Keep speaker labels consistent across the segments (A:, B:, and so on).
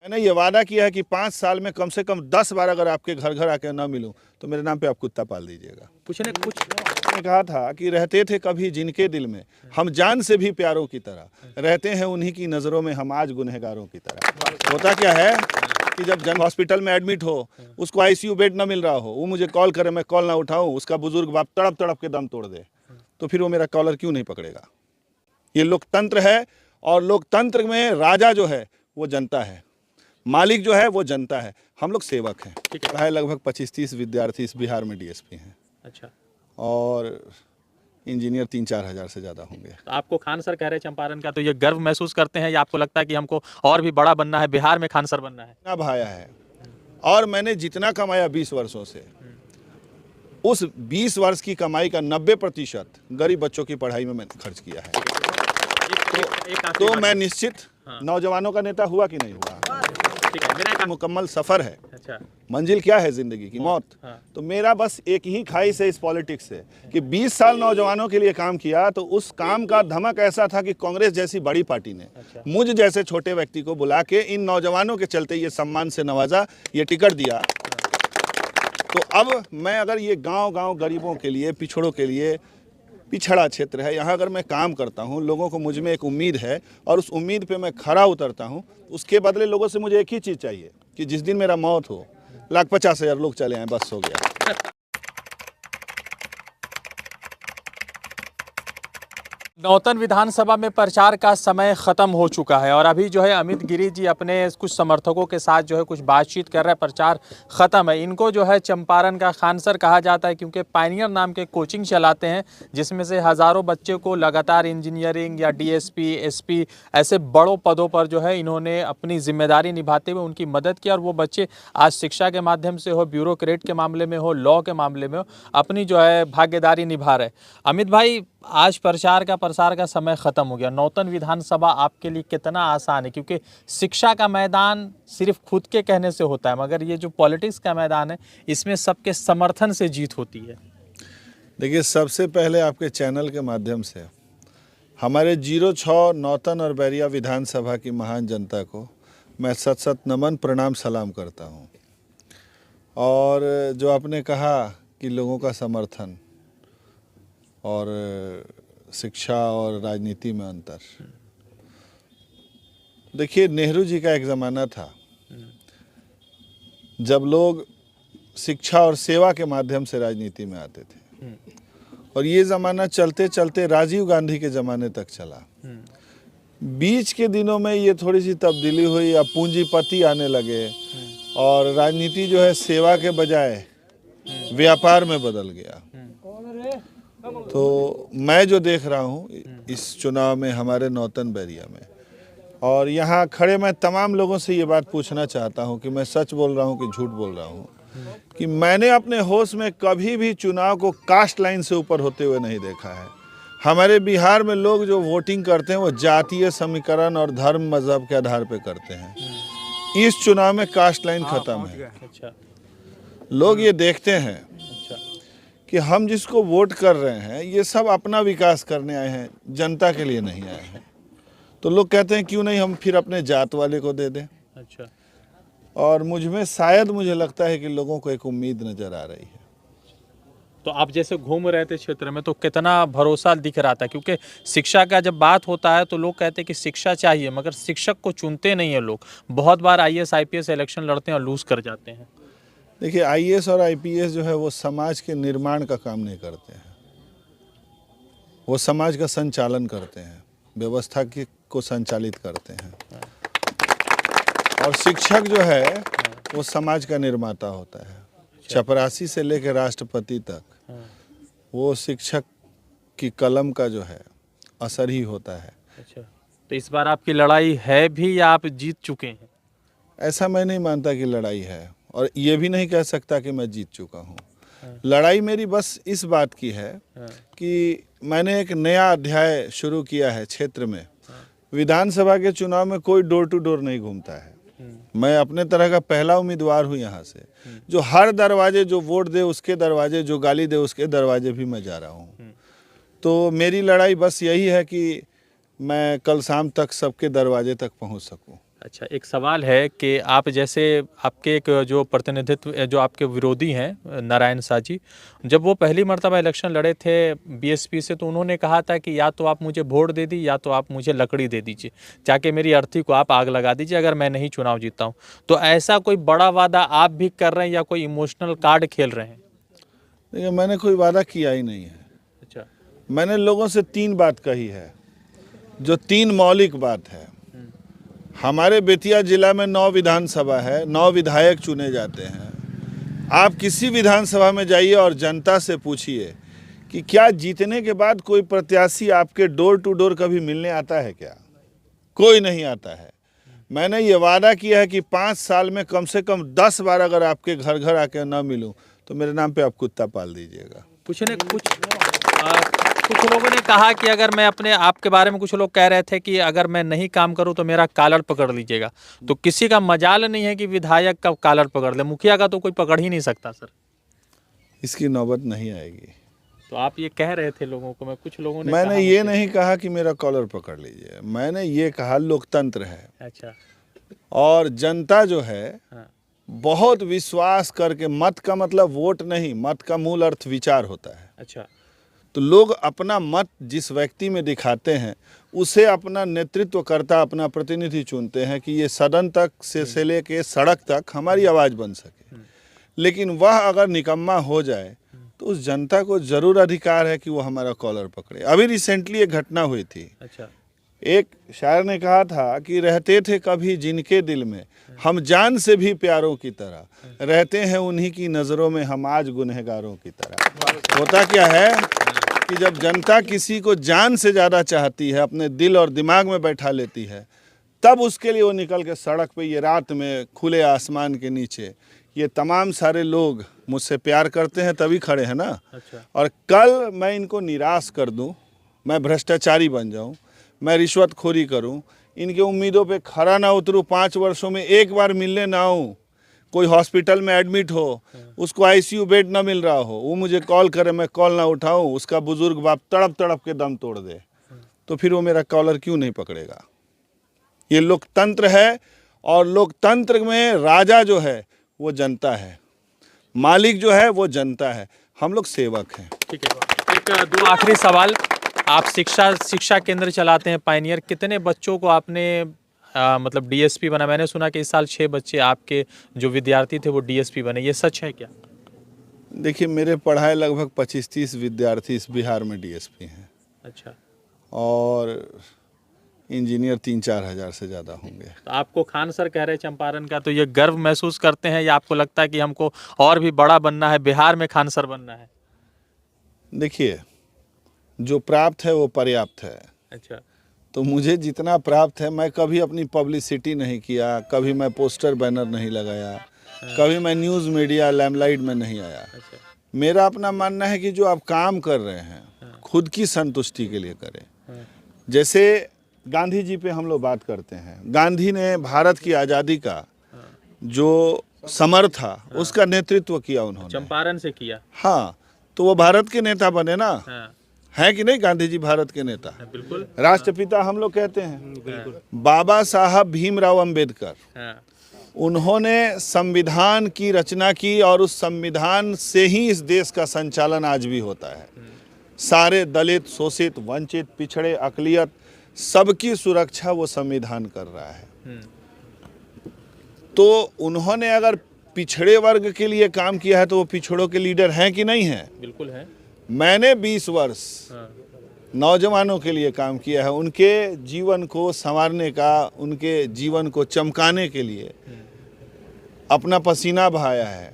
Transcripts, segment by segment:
A: मैंने ये वादा किया है कि 5 साल में कम से कम 10 बार अगर आपके घर घर आके ना मिलूं तो मेरे नाम पे आप कुत्ता पाल दीजिएगा।
B: कुछ न कुछ
A: मैंने कहा था कि रहते थे कभी जिनके दिल में हम जान से भी प्यारों की तरह, रहते हैं उन्हीं की नज़रों में हम आज गुनहगारों की तरह। होता क्या है कि जब जन हॉस्पिटल में एडमिट हो, उसको आईसीयू बेड ना मिल रहा हो, वो मुझे कॉल करे, मैं कॉल ना उठाऊं, उसका बुजुर्ग बाप तड़प तड़प के दम तोड़ दे, तो फिर वो मेरा कॉलर क्यों नहीं पकड़ेगा? ये लोकतंत्र है, और लोकतंत्र में राजा जो है वो जनता है, मालिक जो है वो जनता है, हम लोग सेवक हैं। पढ़ाए लगभग 25-30 विद्यार्थी इस बिहार में डीएसपी हैं।
B: अच्छा,
A: और इंजीनियर 3-4 हज़ार से ज़्यादा होंगे।
B: तो आपको खान सर कह रहे हैं चंपारण का, तो ये गर्व महसूस करते हैं या आपको लगता है कि हमको और भी बड़ा बनना है, बिहार में खान सर बनना है?
A: इतना भाया है, और मैंने जितना कमाया 20 वर्षों से, उस 20 वर्ष की कमाई का 90% गरीब बच्चों की पढ़ाई में मैंने खर्च किया है। तो मैं निश्चित नौजवानों का नेता हुआ कि नहीं हुआ?
B: ठीक है, मेरा एक
A: मुकम्मल सफ़र है।
B: अच्छा,
A: मंजिल क्या है ज़िंदगी की? मौत। तो मेरा बस एक ही ख्वाहिश है इस पॉलिटिक्स से कि 20 साल नौजवानों के लिए काम किया, तो उस काम का धमक ऐसा था कि कांग्रेस जैसी बड़ी पार्टी ने मुझ जैसे छोटे व्यक्ति को बुला के इन नौजवानों के चलते ये सम्मान से नवाजा, ये टिकट दिया। तो अब मैं अगर ये गांव-गांव गरीबों के लिए, पिछड़ों के लिए, पिछड़ा क्षेत्र है, यहाँ अगर मैं काम करता हूँ, लोगों को मुझ में एक उम्मीद है और उस उम्मीद पे मैं खरा उतरता हूँ, उसके बदले लोगों से मुझे एक ही चीज़ चाहिए कि जिस दिन मेरा मौत हो, 1,50,000 लोग चले आए, बस हो गया।
B: नौतन विधानसभा में प्रचार का समय खत्म हो चुका है और अभी जो है अमित गिरी जी अपने कुछ समर्थकों के साथ जो है कुछ बातचीत कर रहे हैं। प्रचार खत्म है। इनको जो है चंपारण का खान सर कहा जाता है क्योंकि पायनियर नाम के कोचिंग चलाते हैं, जिसमें से हज़ारों बच्चे को लगातार इंजीनियरिंग या डीएसपी, एसपी ऐसे बड़ों पदों पर जो है इन्होंने अपनी जिम्मेदारी निभाते हुए उनकी मदद की, और वो बच्चे आज शिक्षा के माध्यम से हो, ब्यूरोक्रेट के मामले में हो, लॉ के मामले में हो, अपनी जो है भागीदारी निभा रहे। अमित भाई, आज प्रसार का समय खत्म हो गया। नौतन विधानसभा आपके लिए कितना आसान है? क्योंकि शिक्षा का मैदान सिर्फ खुद के कहने से होता है, मगर ये जो पॉलिटिक्स का मैदान है इसमें सबके समर्थन से जीत होती है।
A: देखिए, सबसे पहले आपके चैनल के माध्यम से हमारे 06 नौतन और बैरिया विधानसभा की महान जनता को मैं सत नमन प्रणाम सलाम करता हूँ। और जो आपने कहा कि लोगों का समर्थन और शिक्षा और राजनीति में अंतर, देखिए, नेहरू जी का एक ज़माना था जब लोग शिक्षा और सेवा के माध्यम से राजनीति में आते थे, और ये ज़माना चलते चलते राजीव गांधी के ज़माने तक चला। बीच के दिनों में ये थोड़ी सी तब्दीली हुई, अब पूंजीपति आने लगे और राजनीति जो है सेवा के बजाय व्यापार में बदल गया। तो मैं जो देख रहा हूँ इस चुनाव में हमारे नौतन बैरिया में, और यहाँ खड़े मैं तमाम लोगों से ये बात पूछना चाहता हूँ कि मैं सच बोल रहा हूँ कि झूठ बोल रहा हूँ, कि मैंने अपने होश में कभी भी चुनाव को कास्ट लाइन से ऊपर होते हुए नहीं देखा है। हमारे बिहार में लोग जो वोटिंग करते हैं वो जातीय समीकरण और धर्म मजहब के आधार पर करते हैं। इस चुनाव में कास्ट लाइन खत्म है। लोग ये देखते हैं कि हम जिसको वोट कर रहे हैं ये सब अपना विकास करने आए हैं, जनता के लिए नहीं आए हैं। तो लोग कहते हैं क्यों नहीं हम फिर अपने जात वाले को दे दें।
B: अच्छा,
A: और मुझे लगता है कि लोगों को एक उम्मीद नज़र आ रही है।
B: तो आप जैसे घूम रहे थे क्षेत्र में तो कितना भरोसा दिख रहा था, क्योंकि शिक्षा का जब बात होता है तो लोग कहते हैं कि शिक्षा चाहिए, मगर शिक्षक को चुनते नहीं है लोग। बहुत बार आईएएस आईपीएस इलेक्शन लड़ते हैं और लूज कर जाते हैं।
A: देखिए, आईएएस और आईपीएस जो है वो समाज के निर्माण का काम नहीं करते हैं, वो समाज का संचालन करते हैं, व्यवस्था को संचालित करते हैं। और शिक्षक जो है वो समाज का निर्माता होता है। चपरासी से लेकर राष्ट्रपति तक वो शिक्षक की कलम का जो है असर ही होता है।
B: अच्छा, तो इस बार आपकी लड़ाई है भी या आप जीत चुके हैं?
A: ऐसा मैं नहीं मानता कि लड़ाई है, और ये भी नहीं कह सकता कि मैं जीत चुका हूँ। लड़ाई मेरी बस इस बात की है कि मैंने एक नया अध्याय शुरू किया है क्षेत्र में। विधानसभा के चुनाव में कोई डोर टू डोर नहीं घूमता है। मैं अपने तरह का पहला उम्मीदवार हूँ यहाँ से, जो हर दरवाजे, जो वोट दे उसके दरवाजे, जो गाली दे उसके दरवाजे भी मैं जा रहा हूँ। तो मेरी लड़ाई बस यही है कि मैं कल शाम तक सबके दरवाजे तक पहुँच सकूँ।
B: अच्छा, एक सवाल है कि आप जैसे आपके एक जो प्रतिनिधित्व जो आपके विरोधी हैं नारायण शाह जी, जब वो पहली मर्तबा इलेक्शन लड़े थे बीएसपी से, तो उन्होंने कहा था कि या तो आप मुझे वोट दे दी या तो आप मुझे लकड़ी दे दीजिए, जाके मेरी अर्थी को आप आग लगा दीजिए अगर मैं नहीं चुनाव जीता हूँ। तो ऐसा कोई बड़ा वादा आप भी कर रहे हैं या कोई इमोशनल कार्ड खेल रहे हैं?
A: देखिए, मैंने कोई वादा किया ही नहीं है।
B: अच्छा।
A: मैंने लोगों से 3 बात कही है, जो 3 मौलिक बात है। हमारे बेतिया जिला में 9 विधानसभा है, 9 विधायक चुने जाते हैं। आप किसी विधानसभा में जाइए और जनता से पूछिए कि क्या जीतने के बाद कोई प्रत्याशी आपके डोर टू डोर कभी मिलने आता है क्या? कोई नहीं आता है। मैंने ये वादा किया है कि 5 साल में कम से कम 10 बार अगर आपके घर घर आके ना मिलूं तो मेरे नाम पे आप कुत्ता पाल दीजिएगा।
B: कुछ लोगों ने कहा कि अगर मैं अपने आपके बारे में, कुछ लोग कह रहे थे कि अगर मैं नहीं काम करूं तो मेरा कॉलर पकड़ लीजिएगा। तो किसी का मजाल नहीं है कि विधायक का कॉलर पकड़ ले, मुखिया का तो कोई पकड़ ही नहीं सकता सर।
A: इसकी नौबत नहीं आएगी।
B: तो आप ये कह रहे थे लोगों को, कुछ लोगों ने
A: मैंने ये नहीं कहा कि मेरा कॉलर पकड़ लीजिए, मैंने ये कहा लोकतंत्र है।
B: अच्छा।
A: और जनता जो है
B: हाँ।
A: बहुत विश्वास करके, मत का मतलब वोट नहीं, मत का मूल अर्थ विचार होता है।
B: अच्छा।
A: तो लोग अपना मत जिस व्यक्ति में दिखाते हैं उसे अपना नेतृत्व करता, अपना प्रतिनिधि चुनते हैं कि ये सदन तक से लेके सड़क तक हमारी आवाज़ बन सके। लेकिन वह अगर निकम्मा हो जाए तो उस जनता को जरूर अधिकार है कि वो हमारा कॉलर पकड़े। अभी रिसेंटली एक घटना हुई थी।
B: अच्छा।
A: एक शायर ने कहा था कि रहते थे कभी जिनके दिल में हम जान से भी प्यारों की तरह, रहते हैं उन्हीं की नज़रों में हम आज गुनहगारों की तरह। होता क्या है कि जब जनता किसी को जान से ज़्यादा चाहती है, अपने दिल और दिमाग में बैठा लेती है, तब उसके लिए वो निकल के सड़क पे, ये रात में खुले आसमान के नीचे, ये तमाम सारे लोग मुझसे प्यार करते हैं तभी खड़े हैं ना।
B: अच्छा।
A: और कल मैं इनको निराश कर दूं, मैं भ्रष्टाचारी बन जाऊं, मैं रिश्वतखोरी करूं, इनके उम्मीदों पे खरा ना उतरूं, 5 वर्षों में एक बार मिलने ना आऊं, कोई हॉस्पिटल में एडमिट हो, उसको आईसीयू बेड ना मिल रहा हो, वो मुझे कॉल करे, मैं कॉल ना उठाऊं, उसका बुजुर्ग बाप तड़प तड़प के दम तोड़ दे, तो फिर वो मेरा कॉलर क्यों नहीं पकड़ेगा? ये लोकतंत्र है, और लोकतंत्र में राजा जो है वो जनता है, मालिक जो है वो जनता है, हम लोग सेवक हैं।
B: ठीक है। एक 2 आखिरी सवाल, आप शिक्षा केंद्र चलाते हैं पायनियर, कितने बच्चों को आपने मतलब डीएसपी बना? मैंने सुना कि इस साल 6 बच्चे आपके जो विद्यार्थी थे वो डीएसपी बने, ये सच है क्या?
A: देखिए, मेरे पढ़ाए लगभग 25-30 विद्यार्थी इस बिहार में डीएसपी हैं।
B: अच्छा।
A: और इंजीनियर 3-4 हज़ार से ज़्यादा होंगे।
B: तो आपको खान सर कह रहे हैं चंपारण का, तो ये गर्व महसूस करते हैं या आपको लगता है कि हमको और भी बड़ा बनना है, बिहार में खान सर बनना है?
A: देखिए, जो प्राप्त है वो पर्याप्त है।
B: अच्छा।
A: तो मुझे जितना प्राप्त है, मैं कभी अपनी पब्लिसिटी नहीं किया, कभी मैं पोस्टर बैनर नहीं लगाया, कभी मैं न्यूज़ मीडिया लैमलाइट में नहीं आया।
B: अच्छा।
A: मेरा अपना मानना है कि जो आप काम कर रहे हैं खुद की संतुष्टि के लिए करें। जैसे गांधी जी पे हम लोग बात करते हैं, गांधी ने भारत की आज़ादी का जो समर था उसका नेतृत्व किया उन्होंने,
B: चंपारण से किया।
A: हाँ, तो वो भारत के नेता बने ना।
B: हाँ।
A: है कि नहीं? गांधी जी भारत के नेता,
B: बिल्कुल।
A: राष्ट्रपिता हम लोग कहते हैं।
B: बिल्कुल।
A: बाबा साहब भीमराव अंबेडकर,
B: हाँ।
A: उन्होंने संविधान की रचना की और उस संविधान से ही इस देश का संचालन आज भी होता है। सारे दलित, शोषित, वंचित, पिछड़े, अकलियत, सबकी सुरक्षा वो संविधान कर रहा है। तो उन्होंने अगर पिछड़े वर्ग के लिए काम किया है तो वो पिछड़ों के लीडर हैं कि नहीं हैं?
B: बिल्कुल है।
A: मैंने 20 वर्ष नौजवानों के लिए काम किया है, उनके जीवन को संवारने का, उनके जीवन को चमकाने के लिए अपना पसीना बहाया है।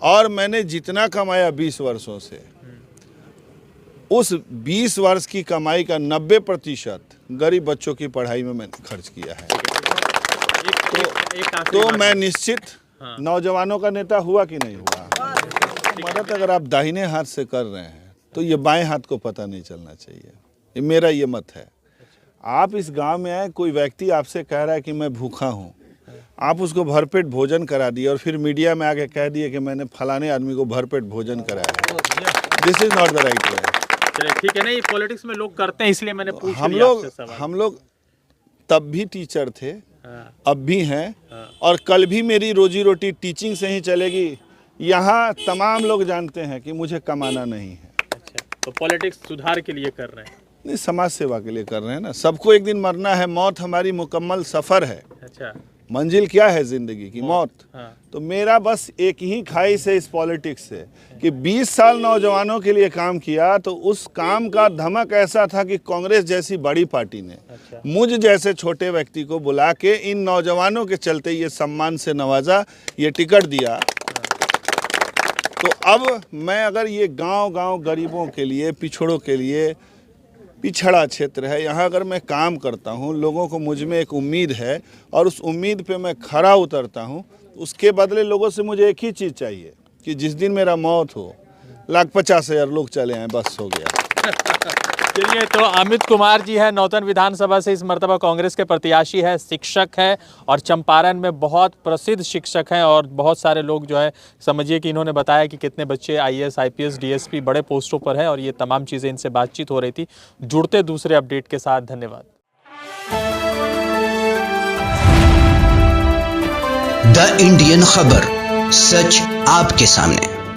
A: और मैंने जितना कमाया 20 वर्षों से, उस 20 वर्ष की कमाई का 90% गरीब बच्चों की पढ़ाई में मैंने खर्च किया है। तो मैं निश्चित नौजवानों का नेता हुआ कि नहीं हुआ। मदद अगर आप दाहिने हाथ से कर रहे हैं तो ये बाएं हाथ को पता नहीं चलना चाहिए, ये मेरा ये मत है। आप इस गांव में आए, कोई व्यक्ति आपसे कह रहा है कि मैं भूखा हूं, आप उसको भरपेट भोजन करा दिए और फिर मीडिया में आके कह दिए कि मैंने फलाने आदमी को भरपेट भोजन कराया। This is not the right way.
B: चलिए ठीक है, नहीं पॉलिटिक्स में लोग करते हैं इसलिए मैंने पूछ लिया आपसे सवाल।
A: हम लोग तब भी टीचर थे अब भी हैं और कल भी मेरी रोजी रोटी टीचिंग से ही चलेगी। यहाँ तमाम लोग जानते हैं कि मुझे कमाना नहीं है।
B: अच्छा, तो पॉलिटिक्स सुधार के लिए कर रहे हैं?
A: नहीं, समाज सेवा के लिए कर रहे हैं ना। सबको एक दिन मरना है, मौत हमारी मुकम्मल सफ़र है।
B: अच्छा,
A: मंजिल क्या है ज़िंदगी की? मौत।
B: हाँ।
A: तो मेरा बस एक ही ख्वाहिश है इस पॉलिटिक्स से कि 20 साल नौजवानों के लिए काम किया, तो उस काम का धमक ऐसा था कि कांग्रेस जैसी बड़ी पार्टी ने
B: अच्छा।
A: मुझ जैसे छोटे व्यक्ति को बुला के इन नौजवानों के चलते ये सम्मान से नवाजा, ये टिकट दिया। तो अब मैं अगर ये गांव-गांव गरीबों के लिए, पिछड़ों के लिए, पिछड़ा क्षेत्र है, यहाँ अगर मैं काम करता हूँ, लोगों को मुझ में एक उम्मीद है और उस उम्मीद पे मैं खरा उतरता हूँ, उसके बदले लोगों से मुझे एक ही चीज़ चाहिए कि जिस दिन मेरा मौत हो, 1,50,000 लोग चले आएँ, बस हो गया।
B: चलिए, तो अमित कुमार जी है, नौतन विधानसभा से इस मर्तबा कांग्रेस के प्रत्याशी है, शिक्षक है और चंपारण में बहुत प्रसिद्ध शिक्षक हैं और बहुत सारे लोग जो है, समझिए कि इन्होंने बताया कि कितने बच्चे IAS, IPS, DSP बड़े पोस्टों पर हैं और ये तमाम चीज़ें इनसे बातचीत हो रही थी। जुड़ते दूसरे अपडेट के साथ, धन्यवाद।
C: द इंडियन खबर, सच आपके सामने।